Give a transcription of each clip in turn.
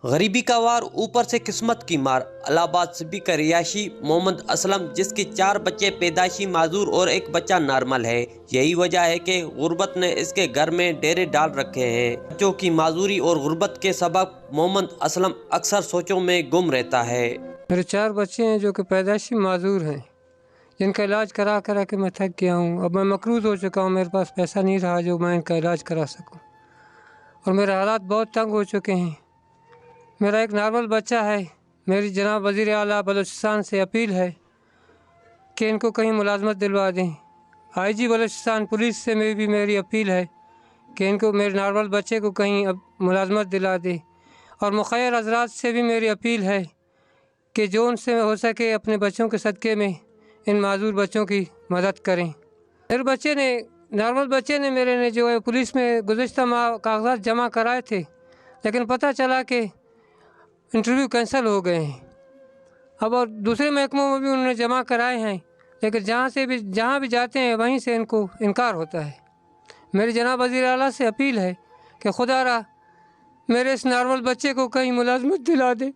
غریبی کا وار، اوپر سے قسمت کی مار۔ الہ آباد سبی کا رہائشی محمد اسلم، جس کے 4 بچے پیدائشی معذور اور 1 بچہ نارمل ہے، یہی وجہ ہے کہ غربت نے اس کے گھر میں ڈیرے ڈال رکھے ہیں۔ بچوں کی معذوری اور غربت کے سبب محمد اسلم اکثر سوچوں میں گم رہتا ہے۔ میرے 4 بچے ہیں جو کہ پیدائشی معذور ہیں، جن کا علاج کرا کے میں تھک گیا ہوں۔ اب میں مقروض ہو چکا ہوں، میرے پاس پیسہ نہیں رہا جو میں ان کا علاج کرا سکوں، اور میرے حالات بہت تنگ ہو چکے ہیں۔ میرا ایک نارمل بچہ ہے۔ میری جناب وزیر اعلیٰ بلوچستان سے اپیل ہے کہ ان کو کہیں ملازمت دلوا دیں۔ IG بلوچستان پولیس سے بھی میری اپیل ہے کہ ان کو، میرے نارمل بچے کو کہیں اب ملازمت دلا دے، اور مخیر حضرات سے بھی میری اپیل ہے کہ جو ان سے ہو سکے اپنے بچوں کے صدقے میں ان معذور بچوں کی مدد کریں۔ میرے نارمل بچے نے میرے نے جو ہے پولیس میں گزشتہ ماہ کاغذات جمع کرائے تھے، لیکن پتہ چلا کہ انٹرویو کینسل ہو گئے ہیں۔ اب اور دوسرے محکموں میں بھی انہوں نے جمع کرائے ہیں، لیکن جہاں بھی جاتے ہیں وہیں سے ان کو انکار ہوتا ہے۔ میری جناب وزیر اعلیٰ سے اپیل ہے کہ خدا را میرے اس نارمل بچے کو کہیں ملازمت دلا دے،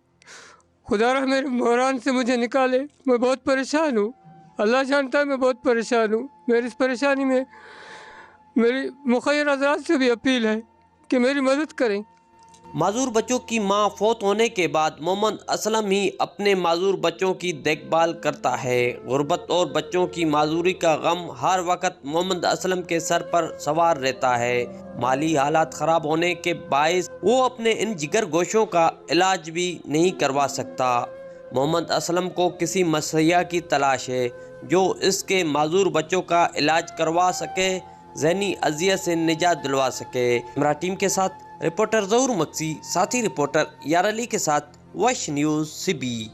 خدا را میرے بحران سے مجھے نکالے۔ میں بہت پریشان ہوں، اللہ جانتا ہے میں بہت پریشان ہوں۔ میری اس پریشانی میں میری مخیر حضرات سے بھی اپیل ہے کہ میری مدد کریں۔ معذور بچوں کی ماں فوت ہونے کے بعد محمد اسلم ہی اپنے معذور بچوں کی دیکھ بھال کرتا ہے۔ غربت اور بچوں کی معذوری کا غم ہر وقت محمد اسلم کے سر پر سوار رہتا ہے۔ مالی حالات خراب ہونے کے باعث وہ اپنے ان جگر گوشوں کا علاج بھی نہیں کروا سکتا۔ محمد اسلم کو کسی مسیحا کی تلاش ہے جو اس کے معذور بچوں کا علاج کروا سکے، ذہنی اذیت سے نجات دلوا سکے۔ ہمراہ ٹیم کے ساتھ رپورٹر ظہور مکسی، ساتھی رپورٹر یار علی کے ساتھ وش نیوز سبی۔